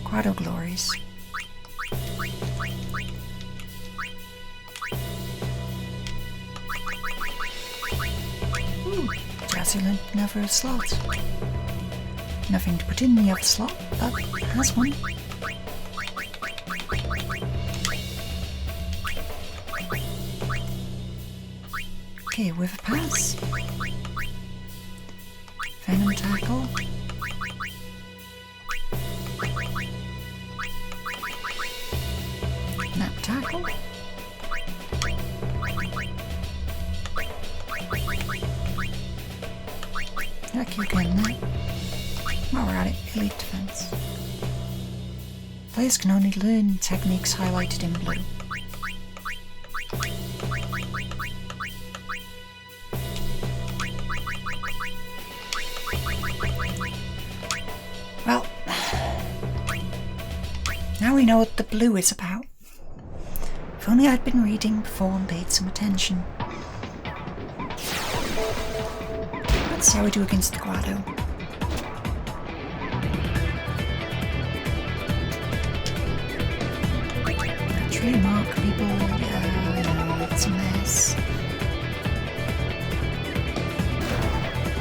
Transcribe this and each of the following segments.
Grotto glories. Ooh, Jazzulent never a slot. Nothing to put in the other slot, but it has one. Okay, with a pass. Venom tackle. Nap tackle. Heck, you can that. While we're at it, elite defense. Players can only learn techniques highlighted in blue. Well, now we know what the blue is about. If only I'd been reading before and paid some attention. Let's see how we do against the Grotto. Naturally remarkable, yeah, I know, it's a mess.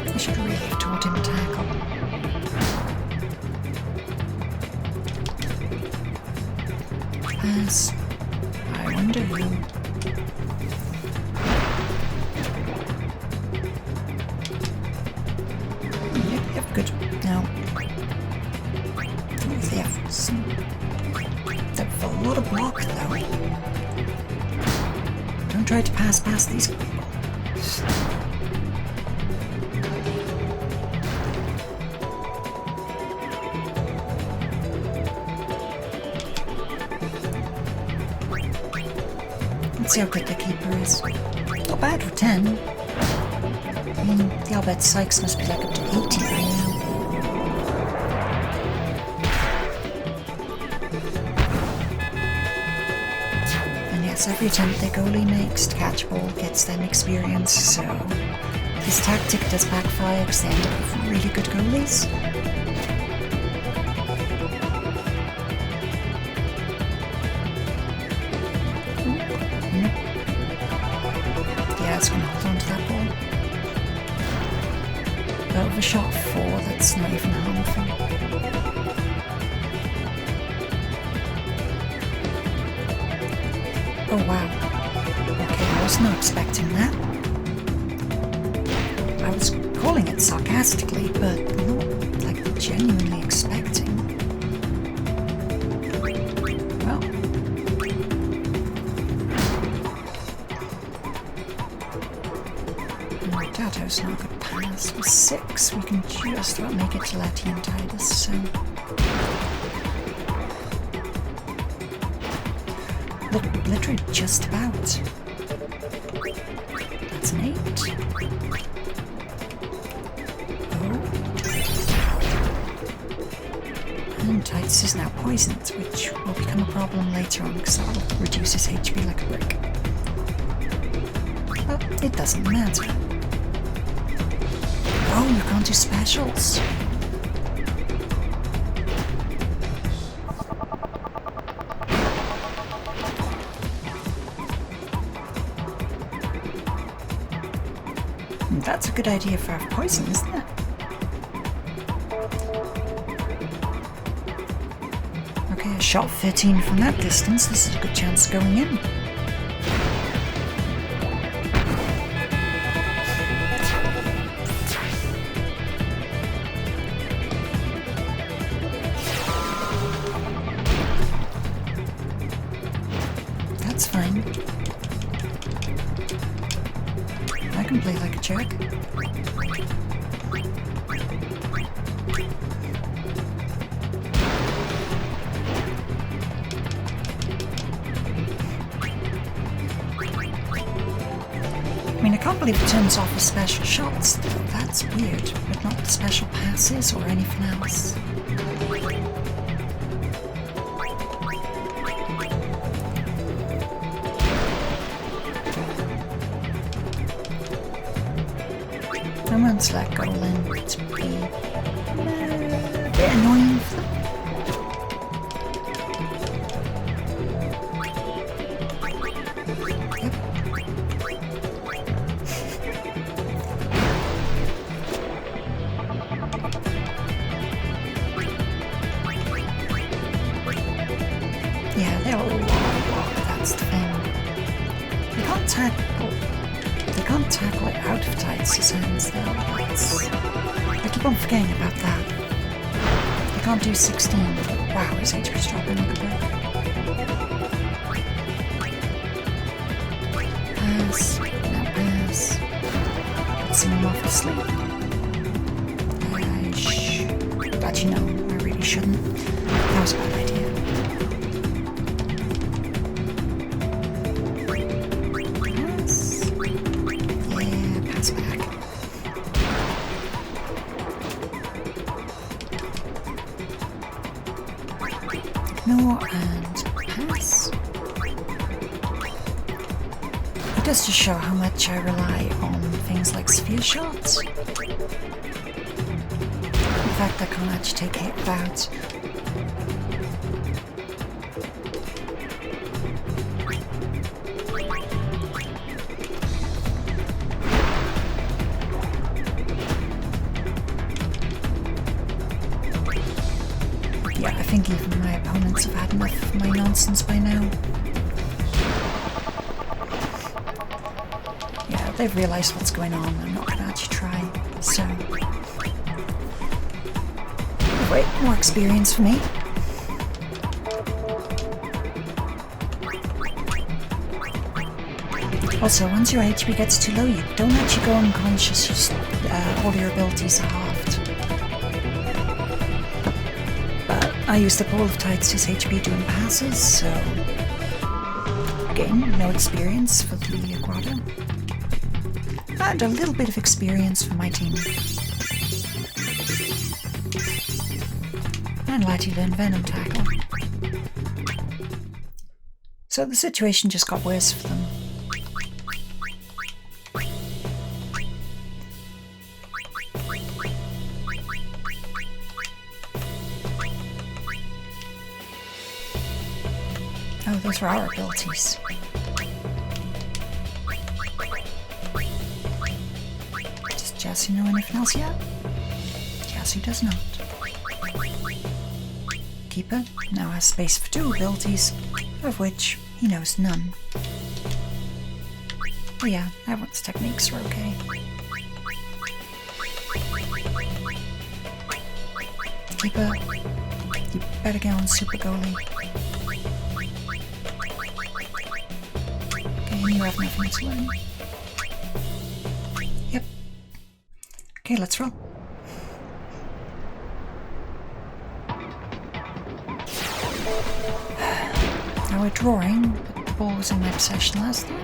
I should really have taught him tackle. Pass. I wonder who. Yep, good. Now, with the efforts. That's a lot of block, though. Don't try to pass past these people. Let's see how good the keeper is. Not bad for 10. I mean, the Albert Sykes must be like up to 80 by now. And yes, every attempt their goalie makes to catch a ball gets them experience, so this tactic does backfire because they end up with really good goalies. It's going to hold on to that ball. But with a shot 4, that's not even harmful. Oh wow. Okay, I was not expecting that. I was calling it sarcastically, but not like genuinely expecting. Well. Dato's not a good pass. With 6, we can just about make it to Letty and Titus, so... Literally just about. That's an 8. Oh. And Titus is now poisoned, which will become a problem later on because that will reduce his HP like a brick. But it doesn't matter. Oh, you can't do specials. That's a good idea for our poison, isn't it? Okay, a shot 13 from that distance. This is a good chance of going in. That's fine. I can play like a jerk. I mean, I can't believe it turns off the special shots. That's weird, but not the special passes or anything else. I won't let goal in to be a bit annoying for them. Titus's hands though. I keep on forgetting about that. I can't do 16. Wow, his HP's dropping. Look at that. Pass. Now pass. Put someone off to sleep. Actually, no, I really shouldn't. That was a bad idea. Pass back. Ignore and pass. It does just show how much I rely on things like sphere shots. In fact, I can't actually take it out. Yeah, I think even my opponents have had enough of my nonsense by now. Yeah, they've realised what's going on. I'm not going to actually try, so... Wait, more experience for me. Also, once your HP gets too low, you don't actually go unconscious, just all your abilities are halved. But I used up all of Titus's HP doing passes, so... Again, no experience for the Grotto. And a little bit of experience for my team. And Lati learned Venom Tackle. So the situation just got worse for them. Oh, those were our abilities. Does Jesse know anything else yet? Jesse does not. Keeper now has space for 2 abilities, of which he knows none. Oh yeah, everyone's techniques are okay. Keeper, you better get on Super Goalie. Okay, and you have nothing to learn. Yep. Okay, let's roll. Now we're drawing, but the ball was in my possession last time.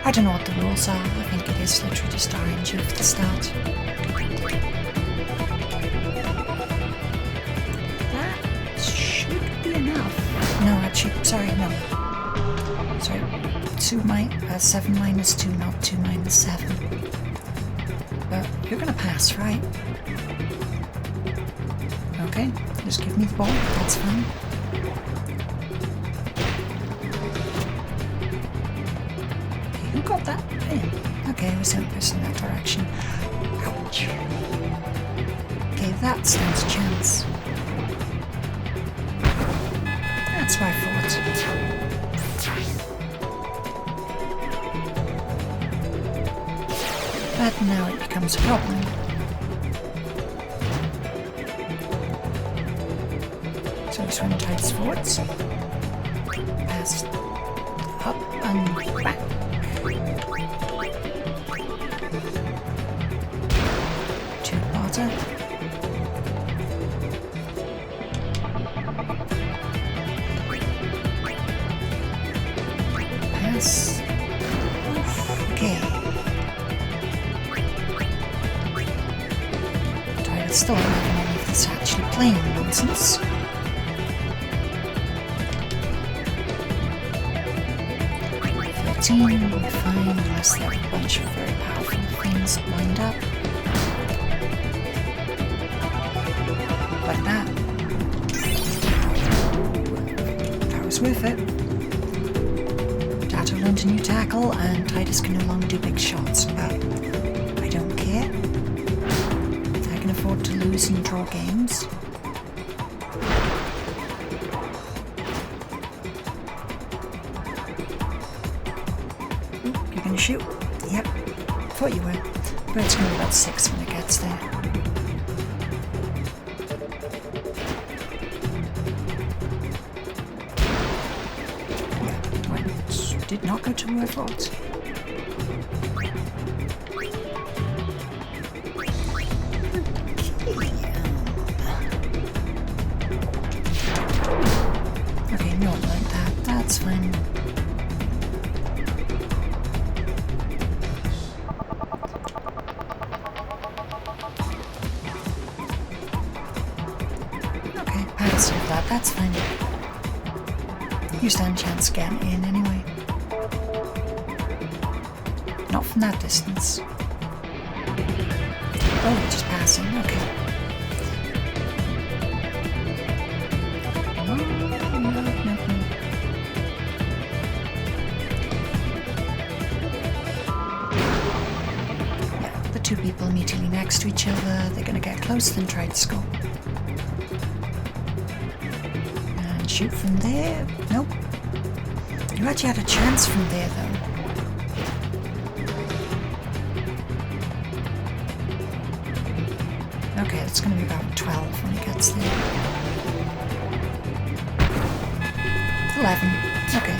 I don't know what the rules are. I think it is literally just RNG for the start. That should be enough. No, actually, sorry, no. Sorry, 7 minus 2, not 2 minus 7. But you're gonna pass, right? Okay, just give me the ball, that's fine. Who got that in? Okay, it was him pushing that direction. Ouch. Okay, that stands a chance. That's what I thought. But now it becomes a problem. So we swing Titus forwards. Pass up and back. Pass. Okay. Titus still don't have any of this actually playing nonsense. Fine, unless there are a bunch of very powerful things lined up. Like that. That was worth it. Dato learned a new tackle, and Titus can no longer do big shots, but I don't care. I can afford to lose and draw games. You're gonna shoot? Yep. Thought you were. But it's going to be about 6 when it gets there. Yeah, well, did not go to who I thought. Okay, no one like that. That's fine. Okay, pass through that. That's fine. You stand a chance getting in anyway. Not from that distance. Oh, just passing. Okay. Two people immediately next to each other, they're going to get close and try to score. And shoot from there. Nope. You actually had a chance from there though. Okay, it's going to be about 12 when it gets there. 11. Okay.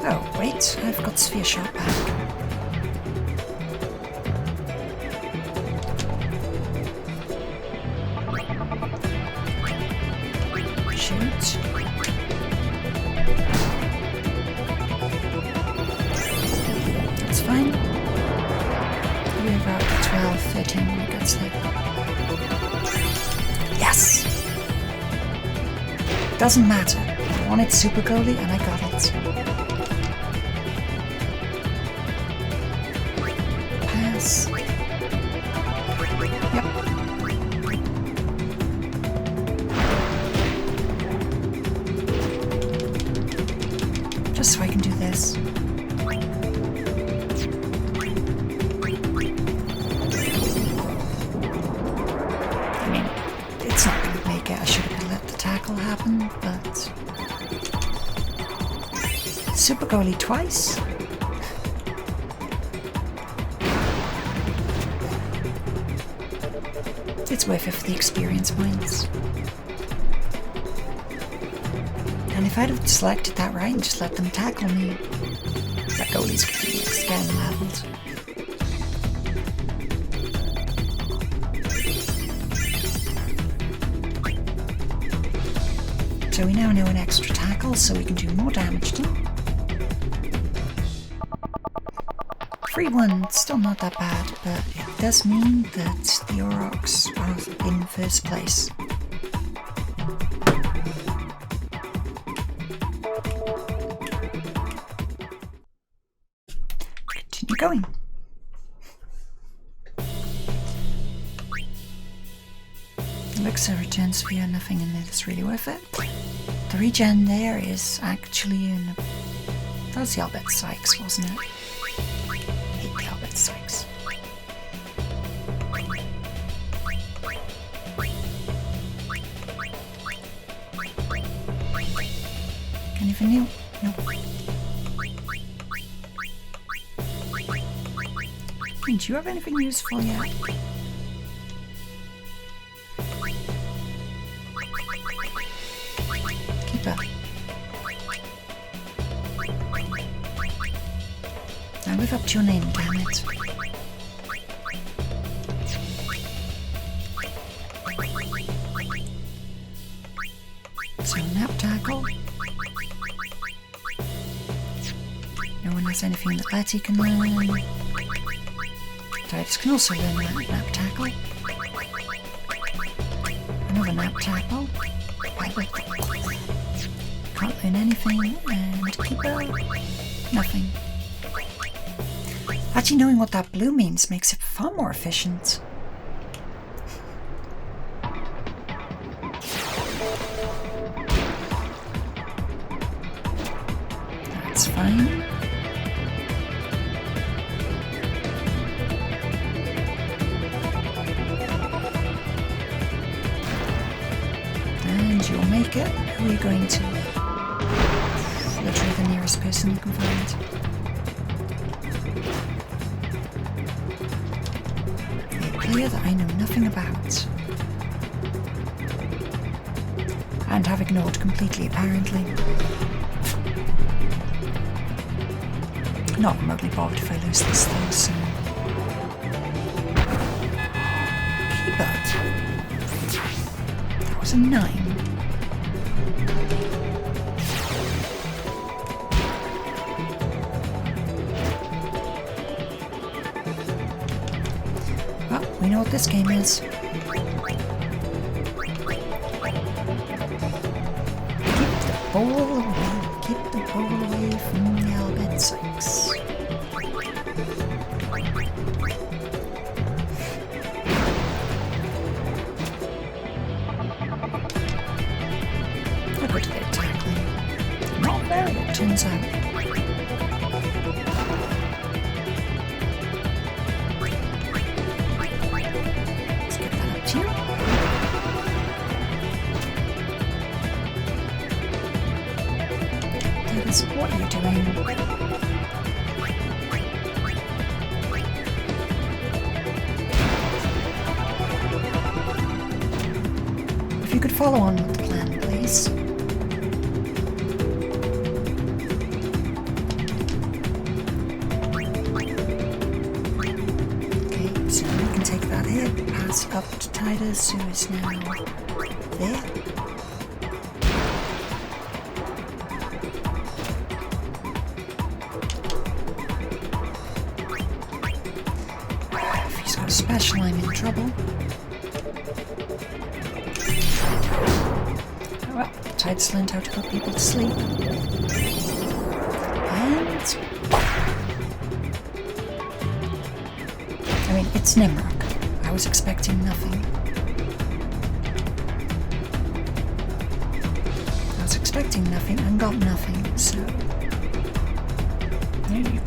Oh, wait, I've got sphere shot back. Shoot. That's fine. We're about 12, 13 when it gets there. Yes! Doesn't matter. I wanted super goalie and I got it. Pass. Yep. Just so I can do this. I mean, it's not going to make it. I should have let the tackle happen, but... Super goalie twice? It's worth it for the experience points. And if I'd have selected that right and just let them tackle me, that goalie's getting leveled. So we now know an extra tackle, so we can do more damage to them. 3-1, still not that bad, but it does mean that the Aurochs are in first place. Continue going. Elixir return sphere, nothing in there that's really worth it. The regen there is actually in... That was the Albert Sykes, wasn't it? Sykes. Anything new? Nope. Do you have anything useful yet? Keep up. Now live up to your name, damn it. So nap tackle. No one has anything that Letty can learn. Titus can also learn that nap tackle. Another nap tackle. Can't learn anything, and keeper, nothing. Actually knowing what that blue means makes it far more efficient. That's fine. And you'll make it. Who are you going to? Literally the nearest person you can find. A player that I know nothing about. And have ignored completely, apparently. Not remotely bothered if I lose this though, so... Keybird. That was a 9. Well, we know what this game is. Keep the ball away from the Albed Sykes. A good bit of tackling. Not very, it turns out. Let's get that up to you. What are you doing? If you could follow on with the plan, please. Okay, so we can take that hit, pass up to Titus, who is now there. Special, I'm in trouble. Oh well, Titus learned how to put people to sleep. And... I mean, it's Nimrock. I was expecting nothing. I was expecting nothing and got nothing, so...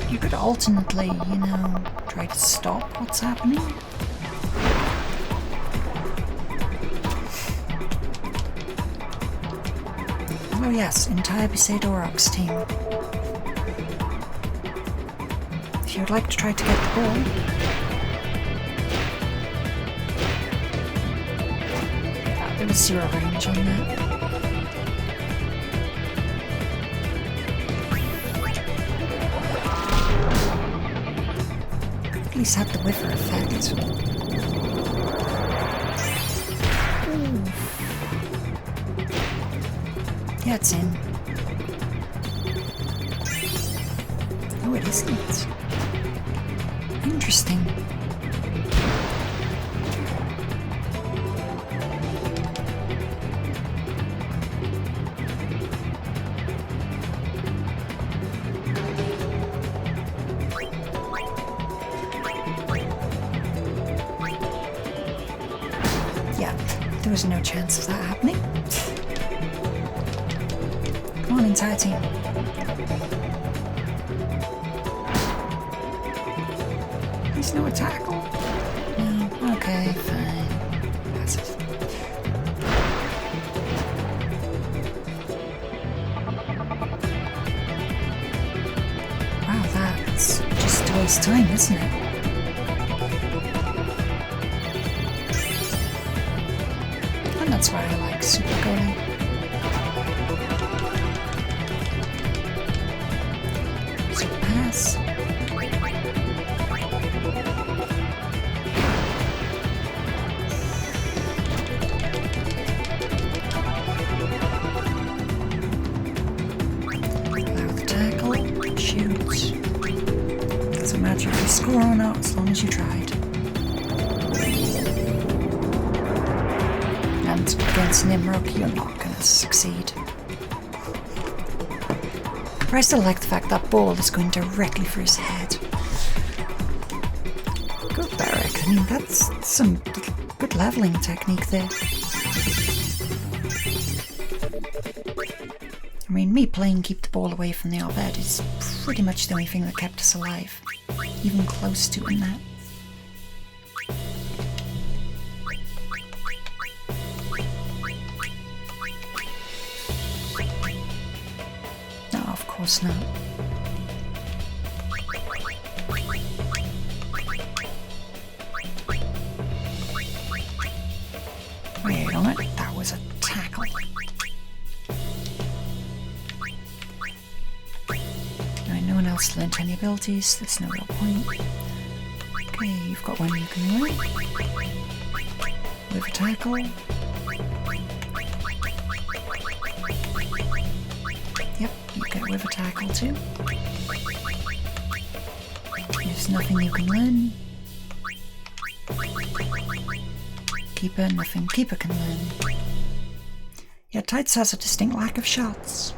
You could alternately, you know, try to stop what's happening. Oh yes, entire Besaidorok's team. If you would like to try to get the ball. Yeah, there was 0 range on that. At least had the whiffer effect. Ooh. Yeah, it's in. Oh, it isn't. Interesting. There was no chance of that happening. Come on, entire team. There's no tackle. No, okay, fine. Pass it. Wow, that's just a waste of time, isn't it? That's why I like Super Goalie. So pass. Allow the tackle. Shoot. Doesn't matter if you score or not, as long as you tried. Against Nimrock, you're not going to succeed. But I still like the fact that ball is going directly for his head. Good Barrack. I mean, that's some good leveling technique there. I mean, me playing keep the ball away from the op-ed is pretty much the only thing that kept us alive. Even close to doing that. No, of course not. Wait on it, that was a tackle. Right, no one else learnt any abilities, there's no real point. Okay, you've got one you can learn. With a tackle. Yep, you get with a tackle too. There's nothing you can learn. Keeper, nothing Keeper can learn. Yeah, Tights has a distinct lack of shots.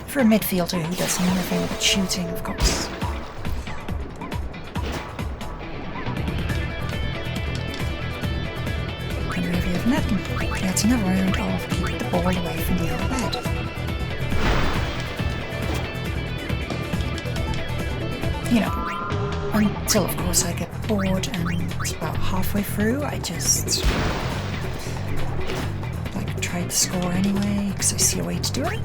For a midfielder who does nothing but shooting, of course. And we have nothing. Yeah, it's another round of keep the ball away from the op-ed. You know, until of course I get bored and about halfway through I just like try to score anyway because I see a way to do it.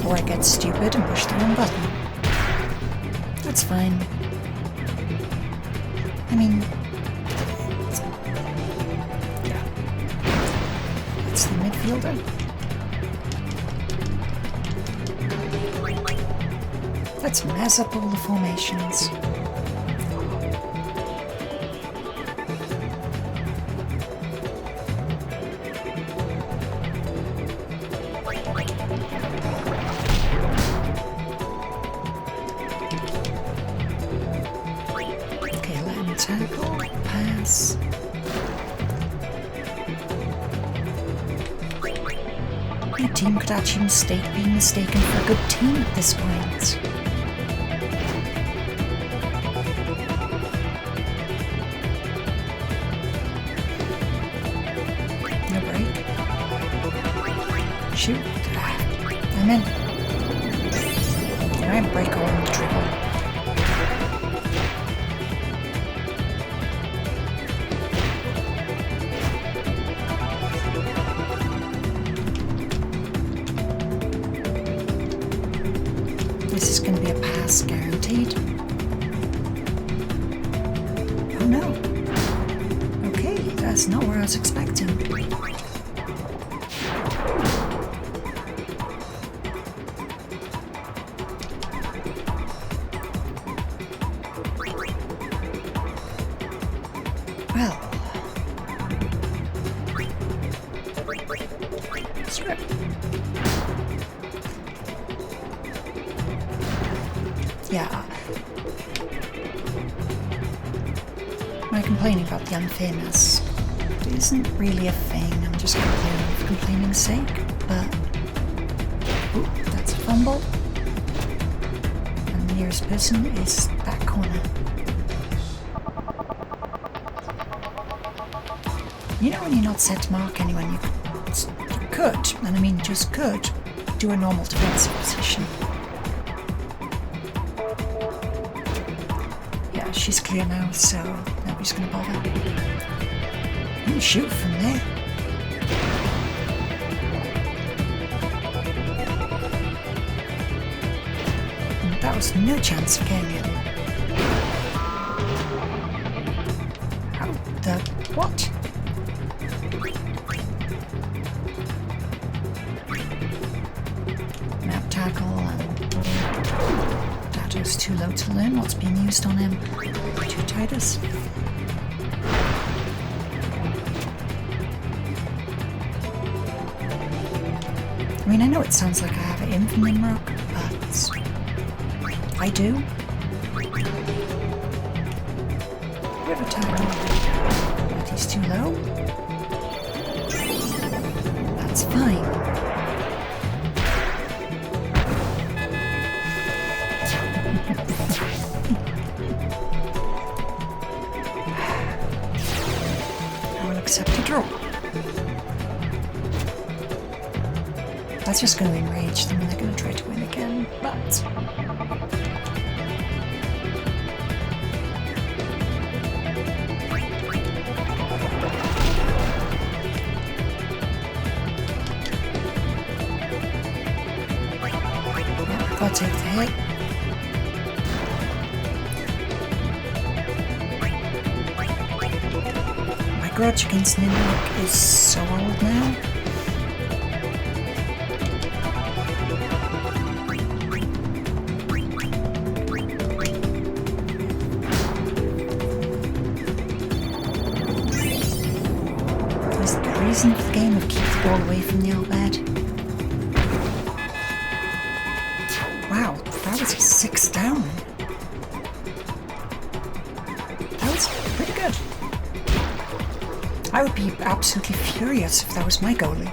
Or I get stupid and push the wrong button. That's fine. I mean, yeah. That's the midfielder. Let's mess up all the formations. Okay, let him tackle, pass. My team could actually be mistaken for a good team at this point. Shoot. I'm in. Alright, break on the triple. This is going to be a pass, guaranteed. Oh no. Okay, that's not where I was expecting. Well, script. Yeah. My complaining about the unfairness isn't really a thing. I'm just complaining for complaining's sake. But ooh, that's a fumble. And the nearest person is that corner. You know when you're not set to mark anyone, you could, and I mean just could, do a normal defensive position. Yeah, she's clear now, so nobody's going to bother. You can shoot from there. And that was no chance of getting it. How the what? Tackle and data's too low to learn what's being used on him. Too Titus. I mean, I know it sounds like I have it in from Nimrock, but I do. With a tackle, but he's too low. That's fine. I will accept a draw. That's just going to enrage them and they're going to try to win again, but... I'll take the hit. My grudge against Nimrock is so old now. There's the reason for the game of keep the ball away from the old bed. Wow, that was 6 down. That was pretty good. I would be absolutely furious if that was my goalie.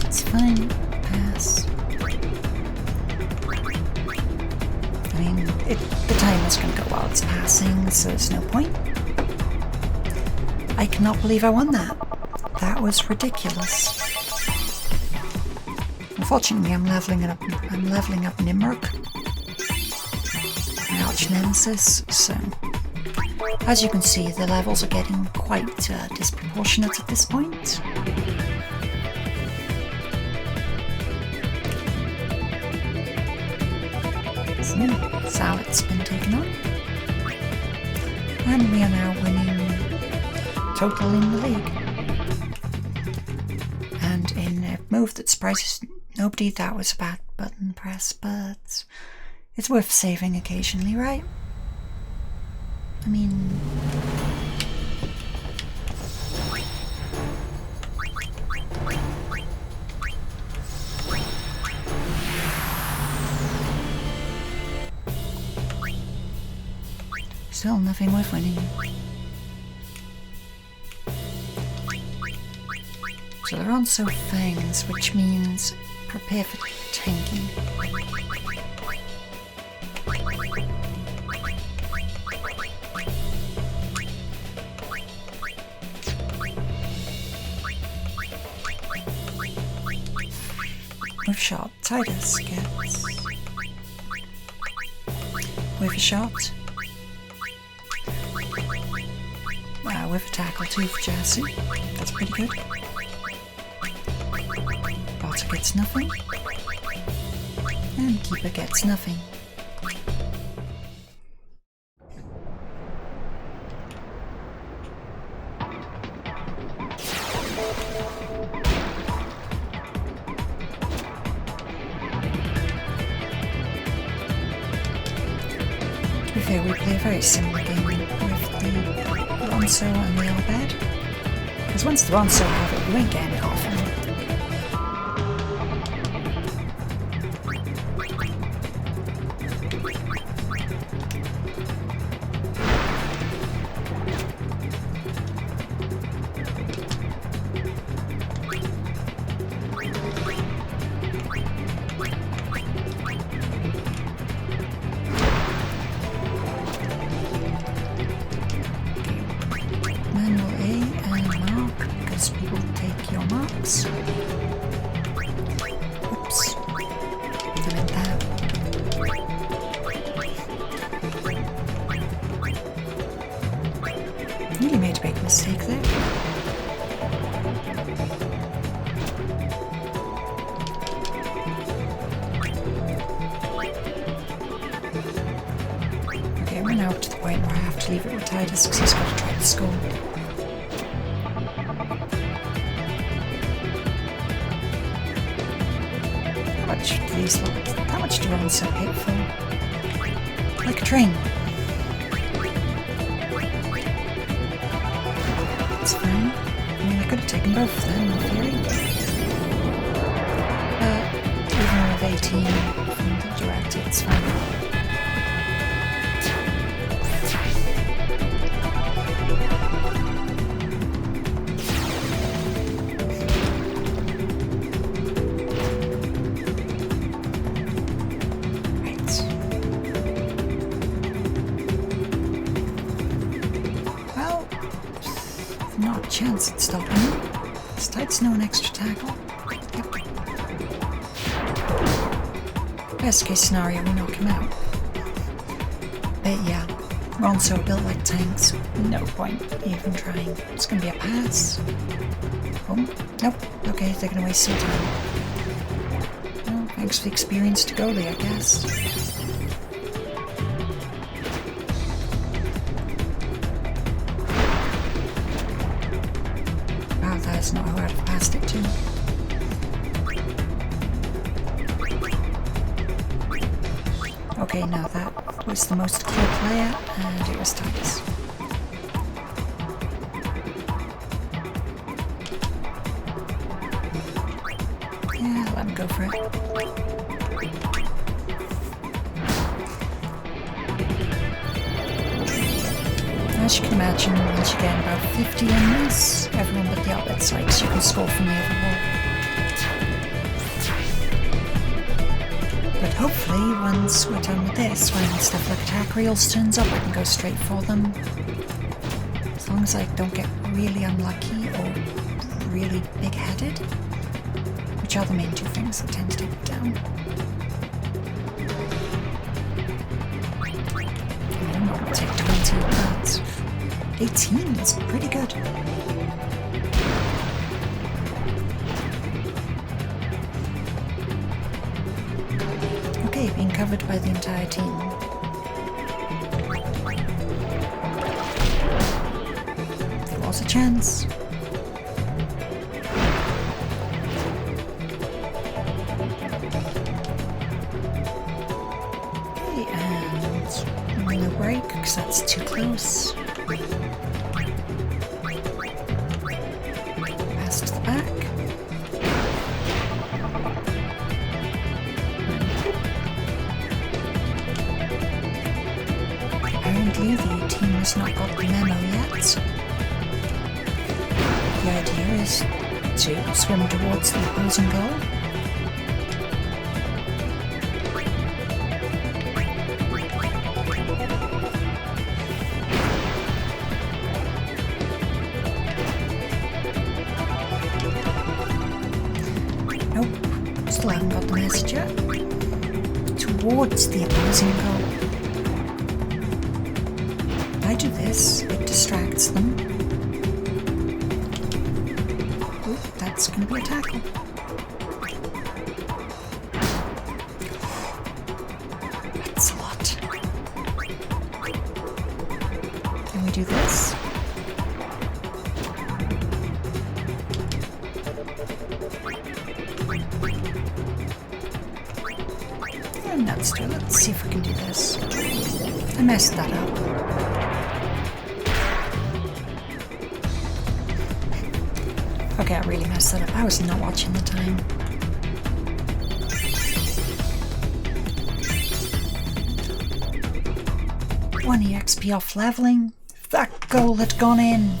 It's fine. Pass. I mean, the timer's going to go while it's passing, so there's no point. I cannot believe I won that. That was ridiculous. Unfortunately, I'm leveling up Nimrock, my arch nemesis. So, as you can see, the levels are getting quite disproportionate at this point. Salet's been taken on, and we are now winning total in the league. And in a move that surprises nobody, that was a bad button press, but it's worth saving occasionally, right? I mean... Still nothing worth winning. So they're on so fangs, which means prepare for tanking. With shot, Titus gets. With a shot. With a tackle too for Jasu. That's pretty good. Botter gets nothing. And Keeper gets nothing. To be fair, we play a very similar game with the Ronso and the Elbed. Because once the Ronso have it, you ain't getting it off him. Really made a big mistake there. Okay, we're now up to the point where I have to leave it with Titus because he's got to try to score. How much do these look? How much do runs so hateful? Like a train. It's fine. I mean, I could have taken both of them in theory. Even with 18 from the director, it's fine. There's no an extra tackle. Yep. Best case scenario, we knock him out. But yeah, we're also built like tanks. No point even trying. It's gonna be a pass. Oh, nope. Okay, they're gonna waste some time. Well, thanks for the experienced goalie, I guess. Wow, that's not who I'd have passed it to. Okay, now that was the most clear player, and it was Titus. Yeah, let him go for it. As you can imagine, once you get about 50 in this, everyone but the outlet sites you can score from the overwall. But hopefully, once we're done with this, when stuff like attack reels turns up, I can go straight for them. As long as I don't get really unlucky or really big-headed, which are the main two things that tend to take it down. I'm not going to take 20, but 18 is pretty good. Okay, being covered by the entire team. There was a chance. Okay, and no break, because that's too close. Pass to the back. Apparently the team has not got the memo yet. The idea is to swim towards the opposing goal. Nope, still haven't got the message yet. Towards the opposing goal. If I do this, it distracts them. Ooh, that's going to be a tackle. That's a lot. Can we do this? And that's true. Let's see if we can do this. I messed that up. Okay, I really messed that up. I was not watching the time. One EXP off leveling. If that goal had gone in.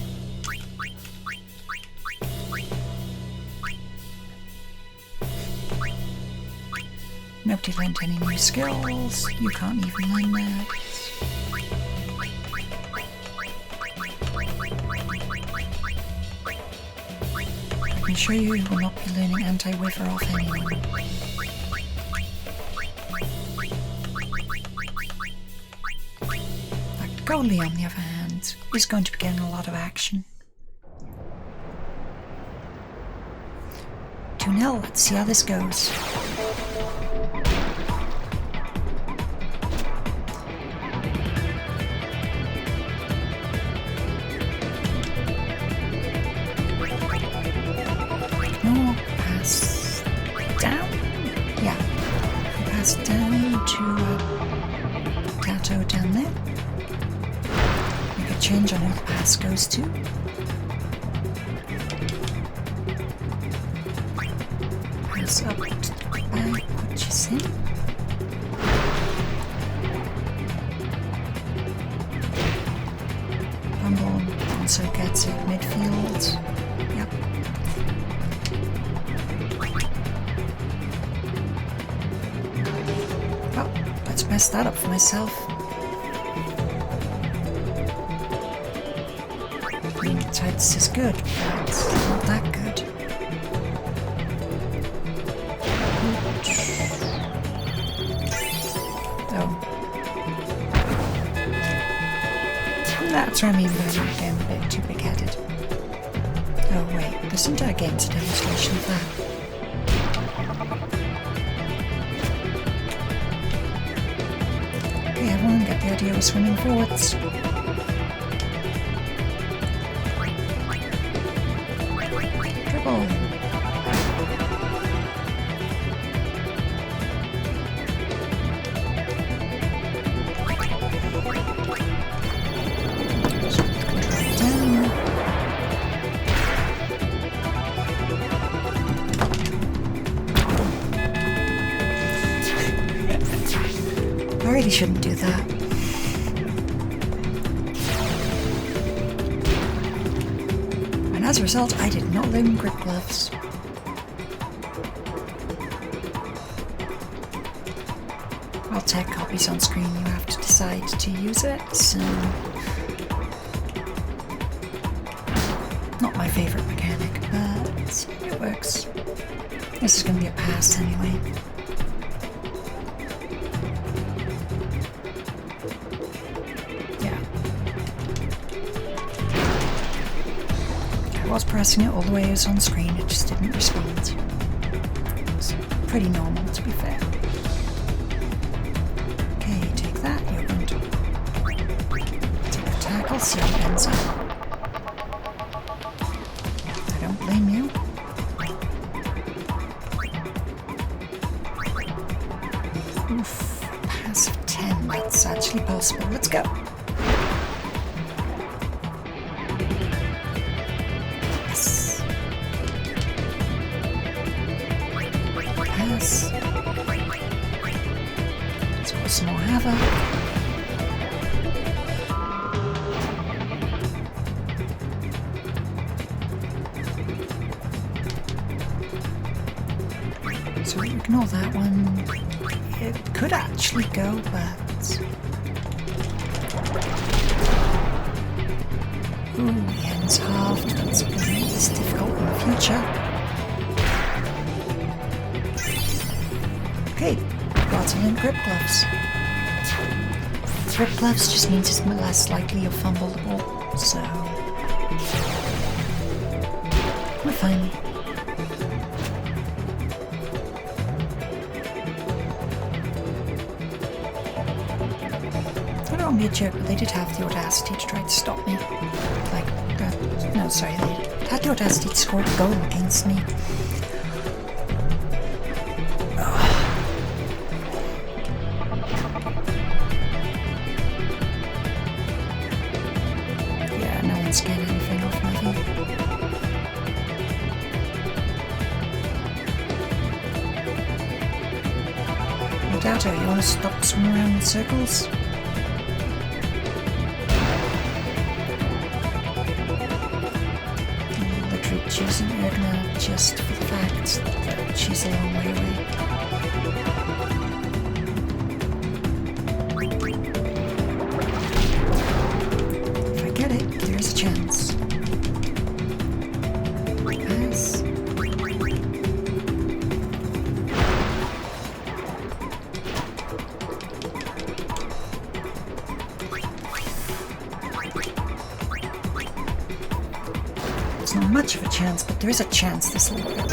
Nobody learned any new skills. You can't even learn that. I can assure you will not be learning anti-whiffer off anyone. That goalie, on the other hand, is going to be getting a lot of action. 2-0, let's see how this goes. Down to Tato down there. Make a change on who the pass goes to. Pass up to the back, which is in. Bumble also gets it midfield. Yep. Messed that up for myself. I mean, Titus is good, but not that good. That's where I'm even getting a bit too big-headed. Oh wait, this entire game's a demonstration of that. Okay, everyone get the idea of swimming forwards. Dribble. I really shouldn't do that. And as a result, I did not learn grip gloves. While tech copies on screen, you have to decide to use it, so... Not my favourite mechanic, but it works. This is going to be a pass anyway. I was pressing it all the way it was on screen, it just didn't respond. It was pretty normal, to be fair. Okay, take that, you're going to take the tackle, see how it ends up. I don't blame you. Oof, a pass of 10, that's actually possible. Let's go. Let's put some more havoc. So ignore that one. It could actually go, but... Ooh, the end's halved. That's going to make this difficult in the future. Okay, got to learn grip gloves. Grip gloves just means it's less likely you'll fumble the ball, so... We're fine. I don't want to be a jerk, but they did have the audacity to try to stop me. Like, no, sorry, they had the audacity to score a goal against me. Get anything off my feet. No doubt, you want to stop swimming around in circles? I'm literally choosing Ergna just for the fact that she's a long way away. There's a chance. Pass. It's not much of a chance, but there is a chance this will work.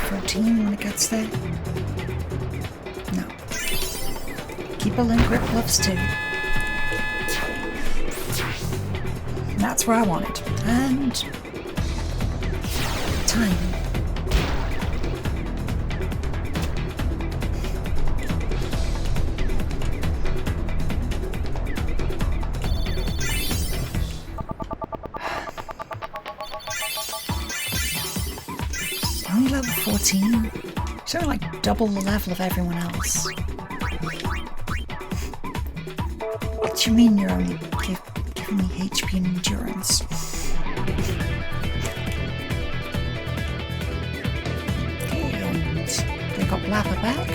14 when it gets there. No. Keep a link grip gloves too. That's where I want it. And... time. Only level 14? It's only like double the level of everyone else. What do you mean you're only giving me HP and endurance? Okay, and they got Blapper back.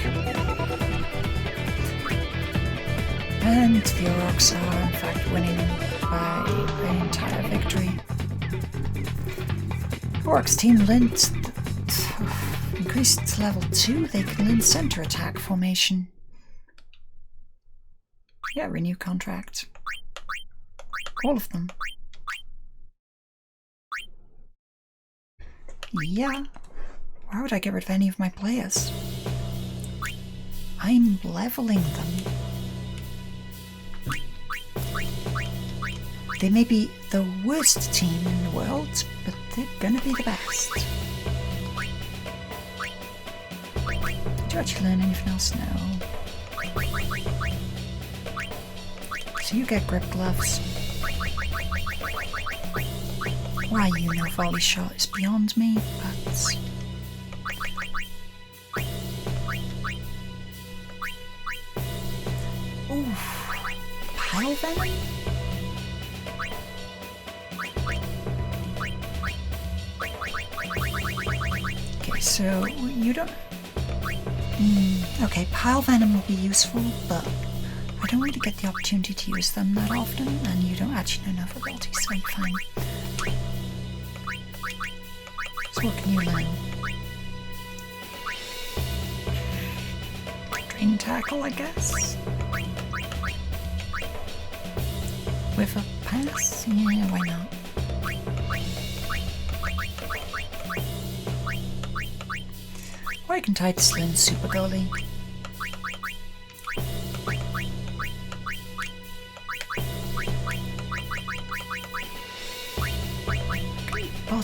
And the Aurochs are in fact winning by an entire victory. Aurochs team Lint increased to level 2, they can learn center attack formation. Yeah, renew contract. All of them. Yeah. Why would I get rid of any of my players? I'm leveling them. They may be the worst team in the world, but they're gonna be the best. Did you actually learn anything else? No. So you get grip gloves. Why you know volley shot is beyond me, but... Oof. Pile venom? Okay, so you don't... okay, pile venom will be useful, but I don't really get the opportunity to use them that often, and you don't actually know enough abilities, so you're fine. So what can you learn? Drain tackle, I guess? With a pass? Yeah, why not? Or I can try to learn super goalie.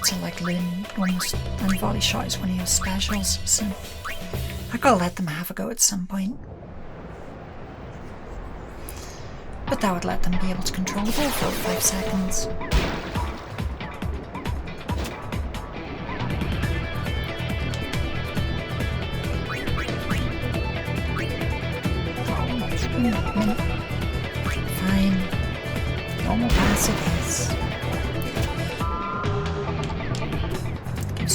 To like learn almost, and volley shot is one of your specials, so I gotta let them have a go at some point. But that would let them be able to control the ball for 5 seconds. Fine. Normal pass it is.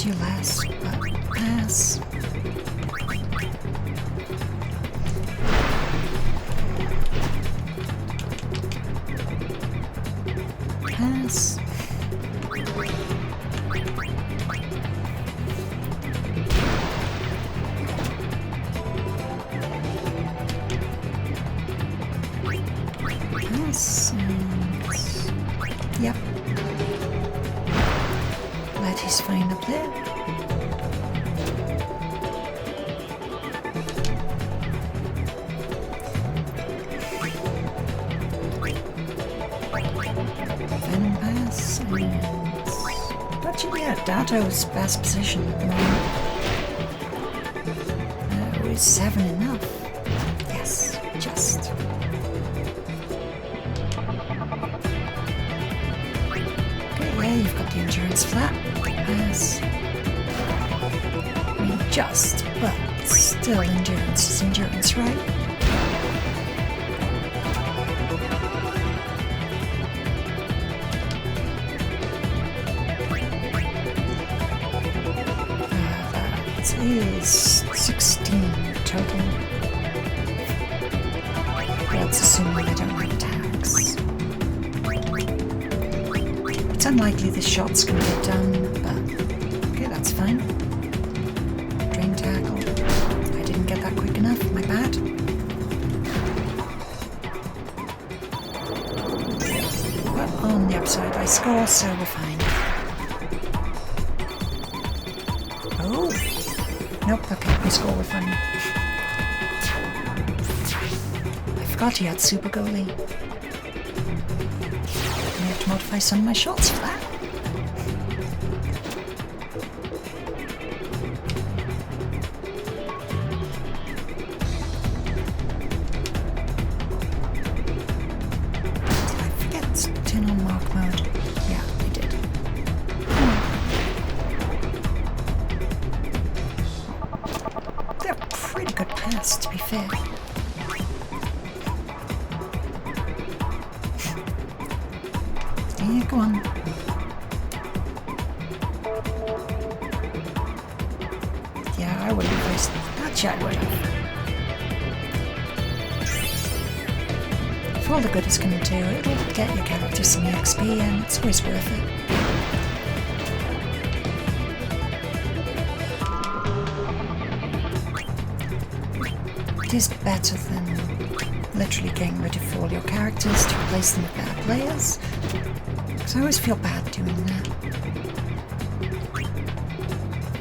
You less, but pass. Pass. Pass. Yep. Let us find up there. Venom pass and... Actually, yeah, Dato's best position at the moment. Is 7 enough? Yes, just. Okay, you've got the endurance for that. Pass. I mean, just, but still endurance is endurance, right? That is 16 total. That's assuming I don't have attacks. It's unlikely this shot's going to get done, but okay, that's fine. Drain tackle. I didn't get that quick enough, my bad. But on the upside, I score, so we're fine. Oh! Nope, okay, we score, we're fine. I forgot he had super goalie. I have to modify some of my shots for that. Did I forget to turn on mark mode? Yeah, I did. They're a pretty good pass, to be fair. Yeah, go on. Yeah, I would have raced. Actually, I would have. For all the good it's going to do, it'll get your character some XP, and it's always worth it. It is better than literally getting rid of all your characters to replace them with better players. Because I always feel bad doing that.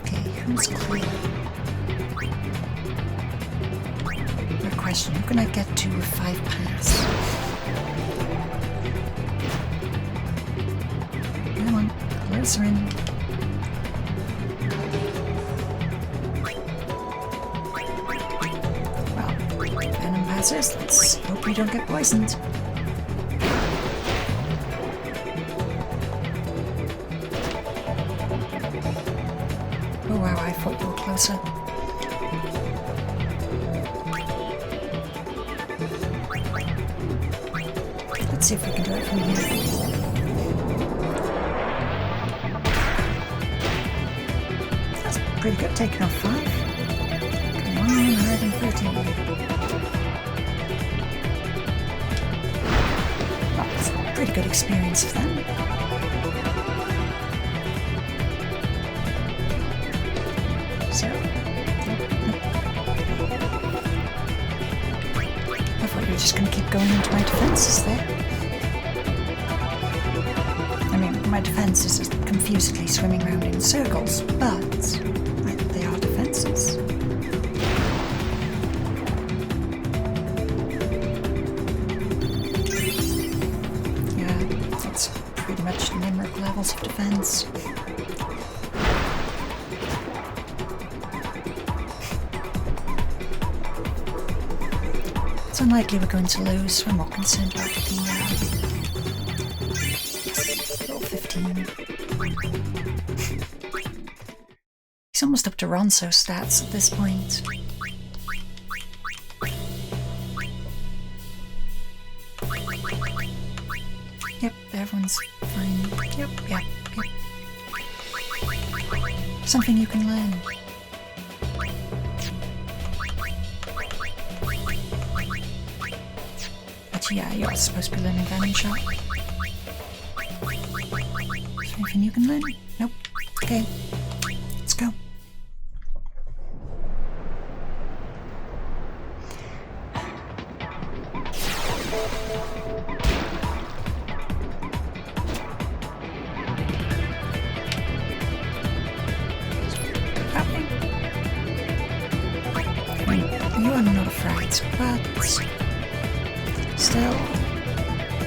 Okay, who's clear? Good question. Who can I get to with 5 pass? Come on, closer in. Let's hope we don't get poisoned. Oh wow, I thought you were closer. Let's see if we can do it from here. That's pretty good, taking off 5. Come on, 113. Pretty good experience for them. So, I thought you were just going to keep going into my defences there. I mean, my defences is confusedly swimming around in circles, but they are defences. Levels of defense. It's unlikely we're going to lose. We're more concerned about the level 15. He's almost up to Ronso stats at this point. Yep, everyone's fine. Yep. Something you can learn. Actually, yeah, you're supposed to be learning Venom Shot. Anything you can learn? Nope. Okay. Let's go. You are not afraid, but still,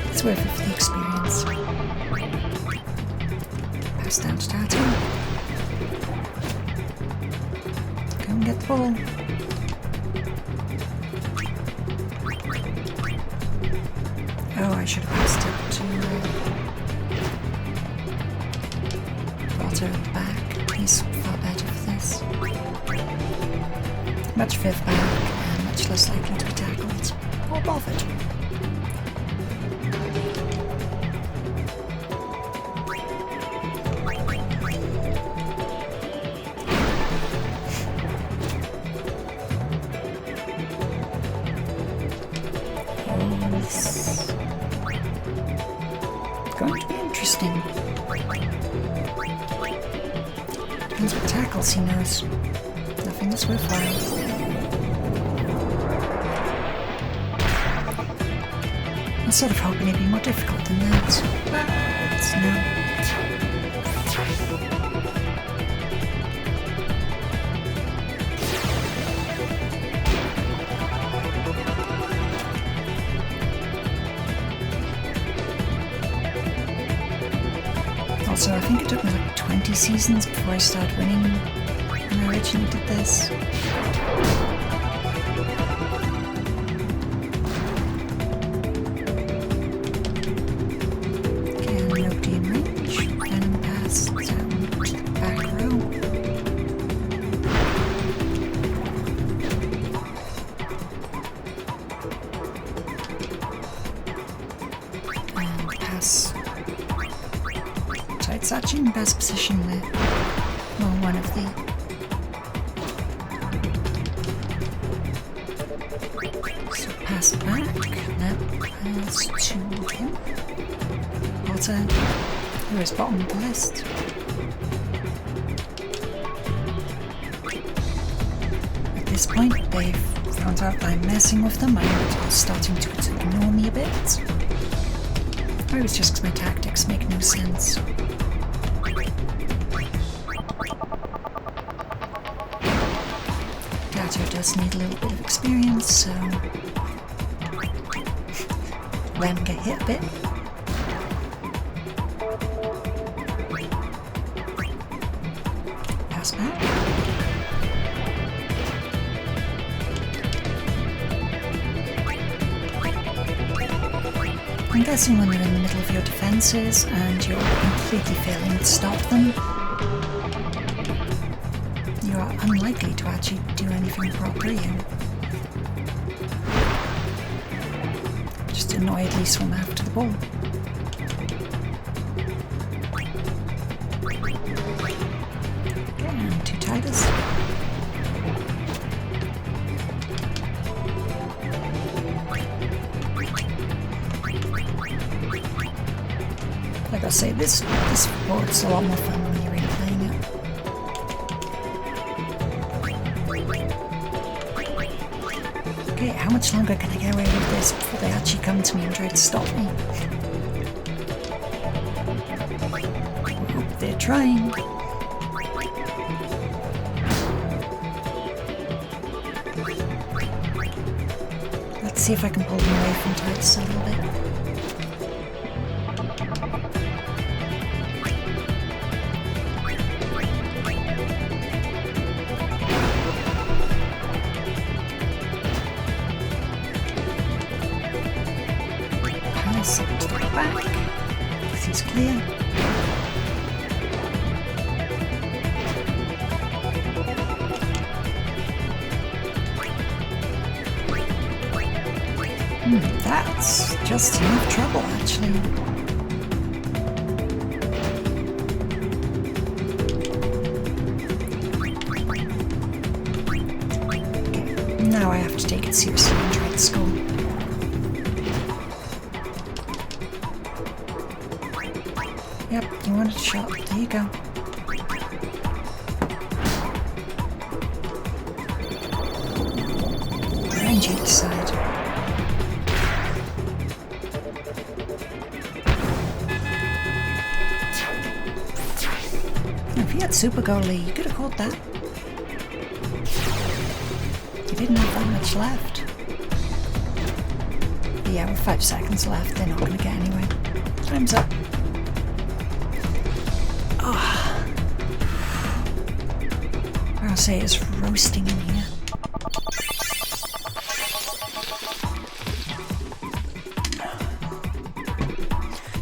it's worth it for the experience. Pass down to Tattoo. Go and get the ball. Oh, I should have passed it to Walter at the back. He's far better for this. Much fifth back and much less likely to be tackled or bothered. It's going to be interesting. Depends what tackles he knows. Nothing that's worthwhile. I was sort of hoping it'd be more difficult than that, but no. Also, I think it took me like 20 seasons before I started winning when I originally did this. It's actually in the best position there. Well, one of the. So pass back. No, pass to him. Walter, who is bottom of the list. At this point, they've found out I'm messing with them and starting to ignore me a bit. Or it was just because my tactics make no sense. Gato does need a little bit of experience, so let him get hit a bit. Pass back. I'm guessing when you're in the middle of your defences and you're completely failing to stop them, you are unlikely to actually do anything properly and just annoyedly swim after the ball. Okay, and 2 tigers. Like I say, this board's a lot more fun when you're really playing it. Okay, how much longer can I get away with this before they actually come to me and try to stop me? They're trying. Let's see if I can pull them away from Titus a little bit. Back. This is clear. That's just enough trouble, actually. Okay, now I have to take it seriously and try to score. Yep, you wanted a shot. There you go. Range each side. Now, if you had super goalie, you could have caught that. You didn't have that much left. But yeah, with 5 seconds left, they're not going to get anywhere. Time's up. I'll say it's roasting in here.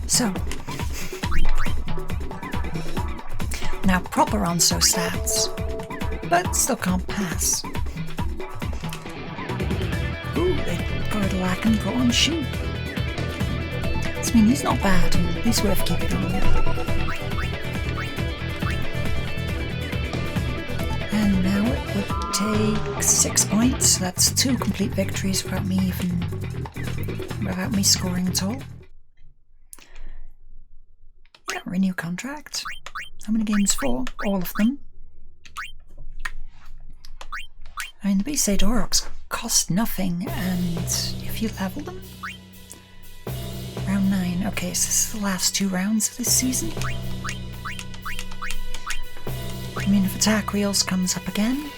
So, now proper onso stats, but still can't pass. Ooh, they got a lack and put on shoot. I mean, he's not bad, and he's worth keeping on with. And now it would take 6 points. That's 2 complete victories without me scoring at all. Yeah, renew contract. How many games for? All of them. I mean, the B-State Aurochs cost nothing, and if you level them, round 9. Okay, so this is the last 2 rounds of this season. I mean, if attack wheels comes up again.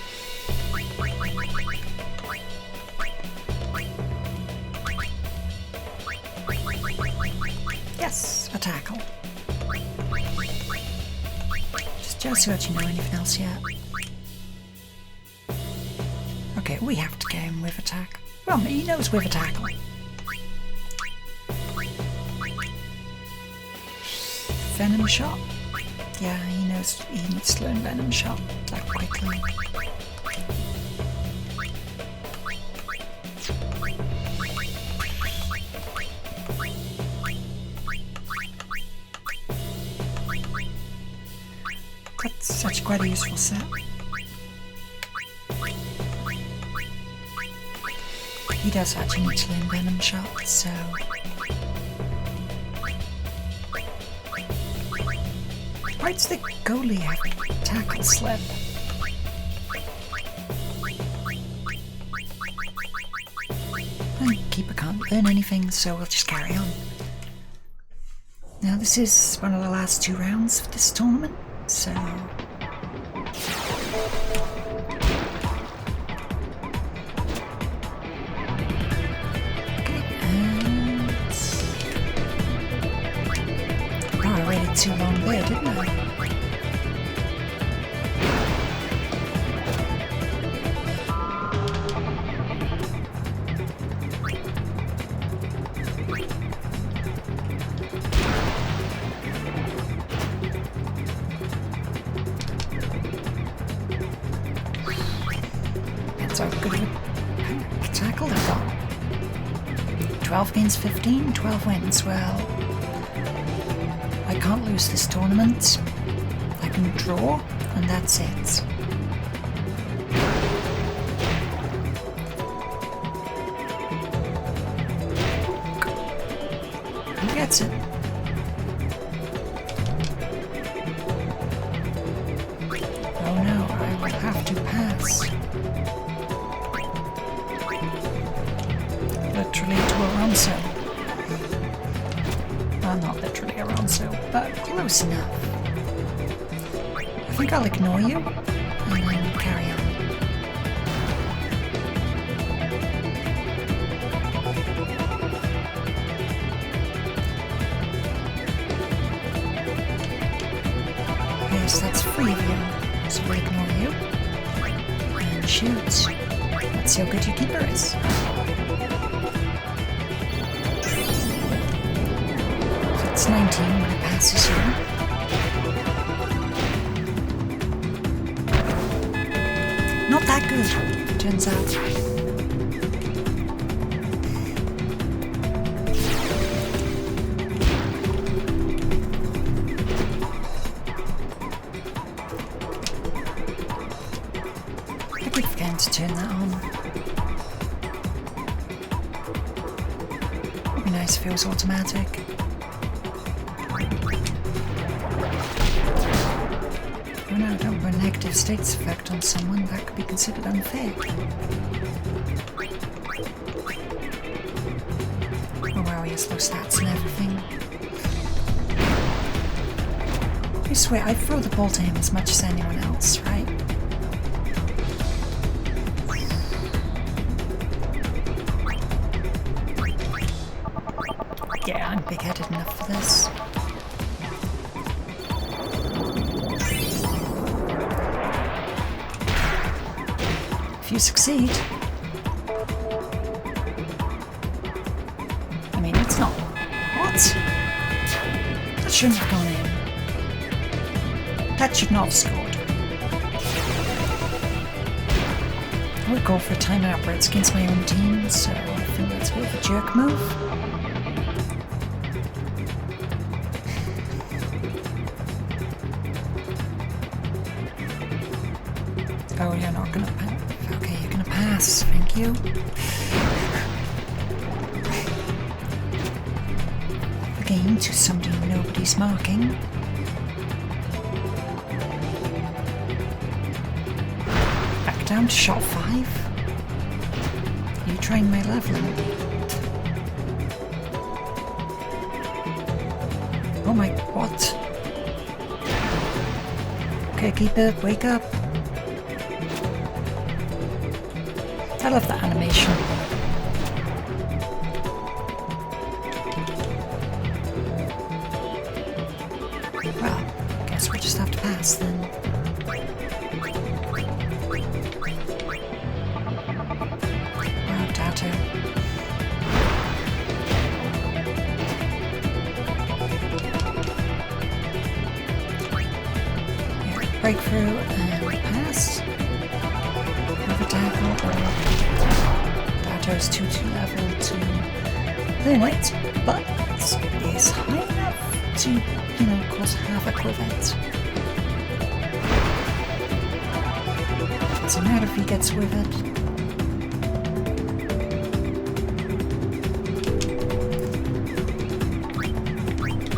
Yes, a tackle. Just to let you know anything else yet. Okay, we have to get him with attack. Well, he knows with a tackle. Venom shot. Yeah, he knows he needs to learn venom shot that quickly. That's such quite a useful set. He does actually need to learn venom shot, so why does the goalie have tackle slip? can't learn anything, so we'll just carry on. Now this is one of the last 2 rounds of this tournament, so... Okay, and... Oh, I waited too long there, didn't I? So good of a tackle I've got. 12 gains 15, 12 wins. Well, I can't lose this tournament. I can draw, and that's it. Who gets it? Oh no, I will have to pass. Literally to Alonso. Well, not literally Alonso, but close enough. I think I'll ignore you and then carry on. Yes, that's 3 of you, so we'll ignore you. And shoot. Let's see how good your keeper is. It's 19 when it passes you. Not that good, turns out. I keep forgetting to turn that on. Would be nice if it was automatic. Oh no, don't put a negative status effect on someone, that could be considered unfair. Oh wow, he has low stats and everything. I swear, I throw the ball to him as much as anyone else, right? Yeah, I'm big-headed enough for this. If you succeed... I mean, it's not... What? That shouldn't have gone in. That should not have scored. I would go for a timeout, but it's against my own team, so I think that's a bit of a jerk move. Oh, you're not gonna pass. Okay, you're gonna pass. Thank you. Again, to somebody nobody's marking. Back down to shot 5. You train my leveling. Oh my, what? Okay, keeper, wake up. I love that animation. Well, guess we'll just have to pass then. Wow, Dato. Yeah, breakthrough and pass. Tackle or Dato's 2-2 level to limit, but is high enough to, you know, cause havoc with it. Doesn't matter if he gets with it.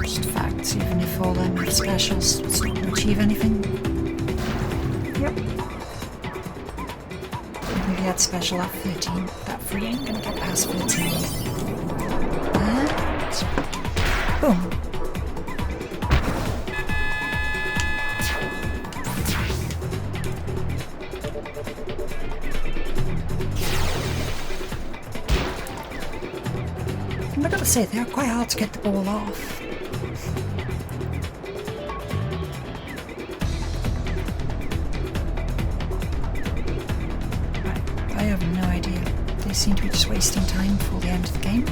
Just facts, even if all them have specials, it's not going to achieve anything. Yep. Get special at 13. That 3 ain't gonna get past 13. And boom. And I gotta say, they're quite hard to get the ball off. Right, I have no idea. They seem to be just wasting time before the end of the game.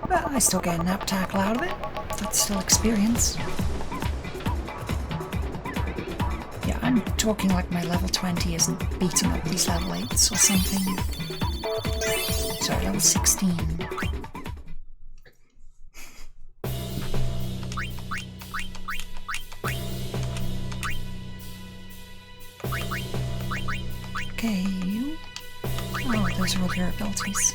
But I still get a nap tackle out of it. That's still experience. Yeah, I'm talking like my level 20 isn't beating up these level 8s or something. Sorry, level 16. Okay, you. Oh, those are all your abilities.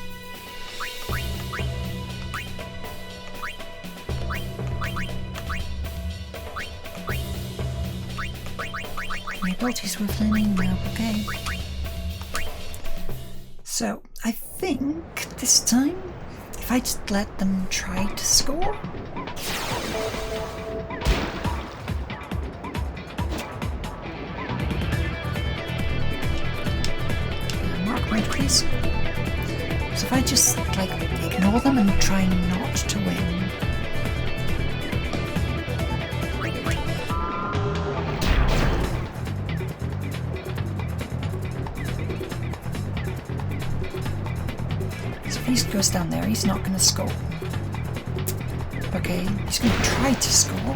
My abilities were flaming now, okay. So, I think this time, if I just let them try to score. Mark right, please. So if I just, like, ignore them and try not to win. If he goes down there, he's not going to score. Okay, he's going to try to score.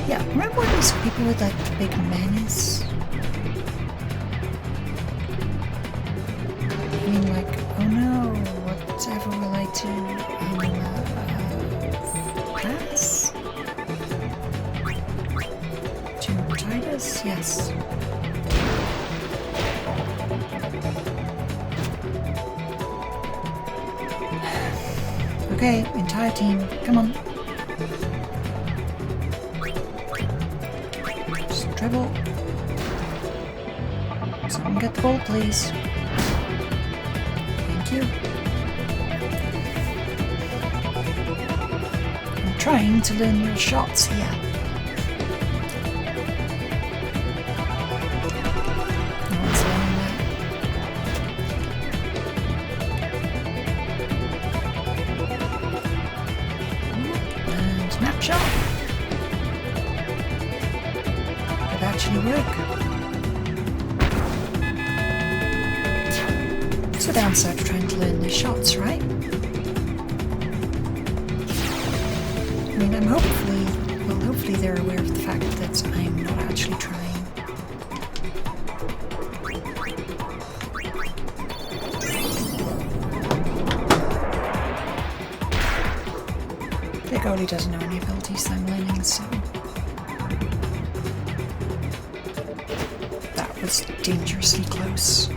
Yeah, remember when these people with like the big menace? I mean, like, oh no, whatever will I do? Pass? Yes. Okay, entire team, come on. Just dribble. Someone get the ball, please. Thank you. I'm trying to learn your shots here. Shot. Could actually work. It's the downside of trying to learn these shots, right? I mean, hopefully they're aware of the fact that I'm not actually trying. The goalie doesn't know any abilities I'm learning, so that was dangerously close.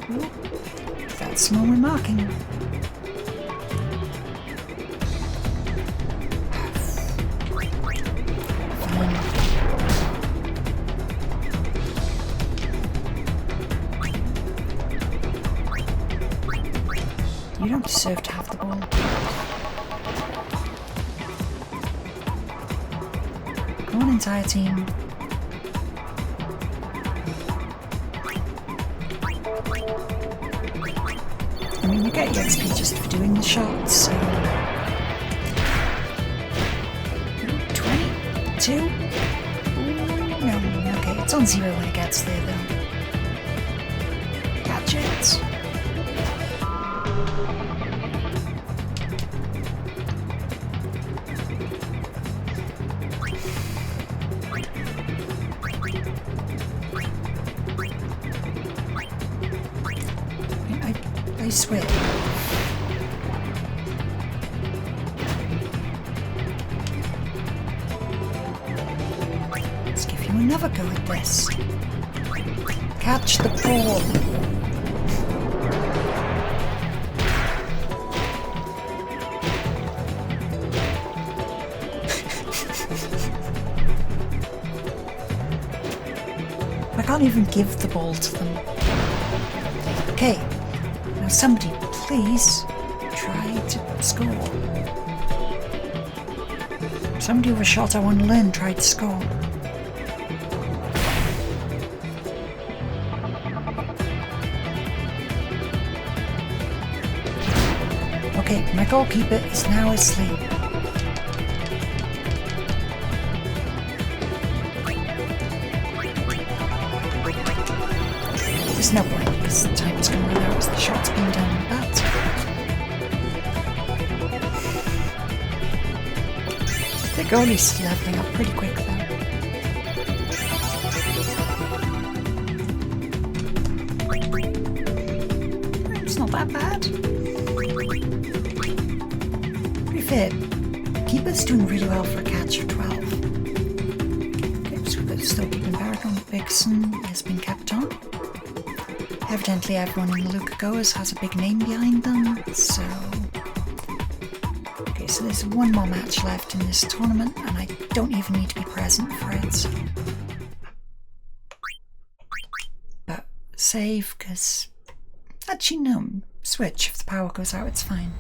Ooh, that's someone we're marking. You don't deserve to have the ball. Come on, entire team. I mean, you get your XP just for doing the shots, so... 22? Ooh, no, okay, it's on 0 when it gets there, though. Gadgets. I swear. Let's give you another go at this. Catch the ball. can't even give the ball to them. Okay, now somebody please try to score. Somebody with a shot I want to learn tried to score. Okay, my goalkeeper is now asleep. There's no point because the time is going to run out as the shot's being done. But the goalie's levelling up pretty quick though. It's not that bad. Pretty fair. Keeper's doing really well for a catch of 12. Okay, so we're still keeping Barrett on. Bigson has been kept on. Evidently everyone in the Luca Goers has a big name behind them, so... Okay, so there's one more match left in this tournament, and I don't even need to be present for it. But save, because... Actually, no. Switch. If the power goes out, it's fine.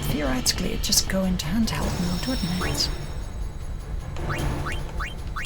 Theoretically, it'd just go into handheld mode, wouldn't it?